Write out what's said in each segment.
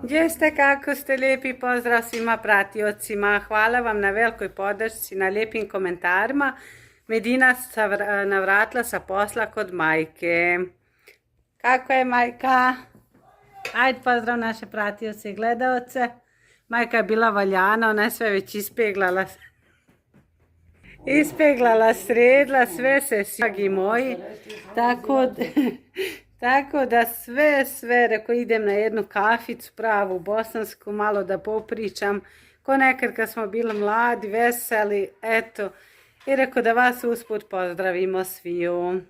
Gdje ste, kako ste, lijepi pozdrav svima pratiocima. Hvala vam na velikoj podršci, na lijepim komentarima. Medina se navratila sa posla kod majke. Kako je majka? Ajde pozdrav naše pratioce i gledaoce. Majka je bila valjana, ona je sve već ispeglala. Ispeglala, sredila, sve se svagi moji. Tako da sve, reko idem na jednu kaficu pravu bosansku, malo da popričam, ko nekad kad smo bili mladi, veseli, eto, i reko da vas usput pozdravimo sviju.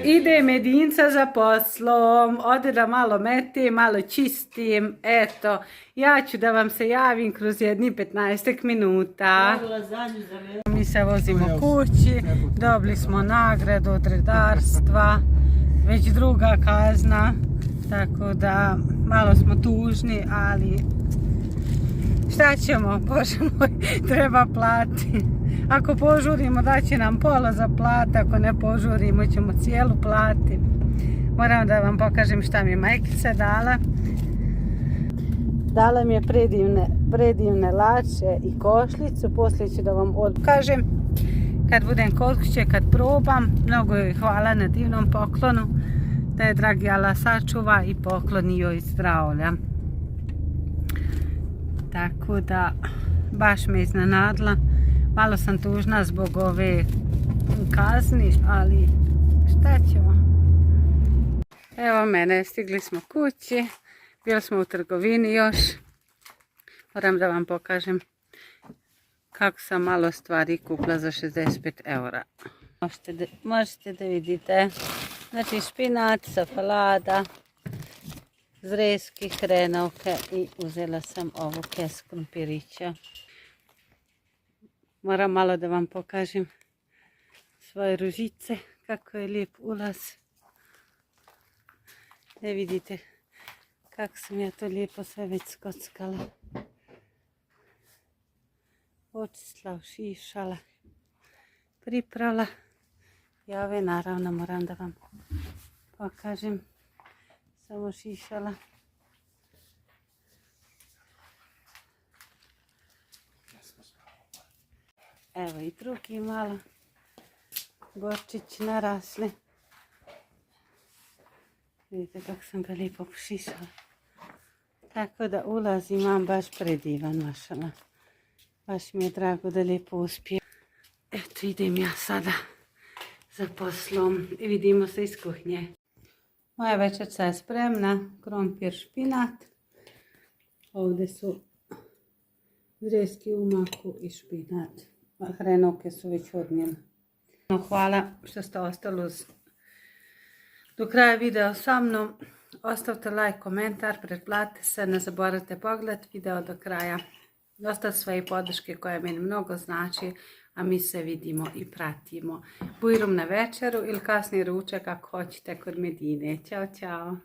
Ide Medinca za poslom, ode da malo metim, malo čistim, eto, ja ću da vam se javim kroz jedni 15 minuta. Mi se vozimo kući, dobili smo nagradu od redarstva. Već druga kazna, tako da malo smo tužni, ali šta ćemo, Bože moj, treba plati. Ako požurimo daće nam pola za plat, ako ne požurimo ćemo cijelu plati. Moram da vam pokažem šta mi je majkica dala. Dala mi je predivne lače i košlicu, poslije ću da vam odkažem. Kad budem kod kuće, kad probam, mnogo joj hvala na divnom poklonu, da je dragi Allah sačuva i pokloni joj zdravlja. Tako da, baš me iznenadila. Malo sam tužna zbog ove kazni, ali šta ćemo? Evo mene, stigli smo kući, bili smo u trgovini još. Moram da vam pokažem kako sam malo stvari kupila za 65 eura. Možete da vidite. Znači špinat, safalada, zrezki, hrenovke i uzela sam ovu kesu krumpirića. Moram malo da vam pokažem svoje ružice, kako je lijep ulaz. Ne vidite kako sam ja to lijepo sve već skockala. Očistila, ošišala, priprala. I ove naravno moram da vam pokažem. Samo ošišala. Evo i drugi malo gorčići narasli. Vidite kako sam ga lijepo pošišala. Tako da ulaz imam baš predivan, mašala. Baš mi je drago da lijepo uspije. Eto idem ja sada za poslom i vidimo se iz kuhnje. Moja večerca je spremna, krompir, špinat. Ovdje su zrezki u maku i špinat. Hrenovke su već odnijela. Hvala što ste ostali do kraja videa sa mnom. Ostavite like, komentar, pretplatite se, ne zaboravite pogledati video do kraja. Dosta svoje podrške koja meni mnogo znači, a mi se vidimo i pratimo. Bujrum na večeru ili kasnije ručak ako hoćete kod Medine. Ćao, ćao.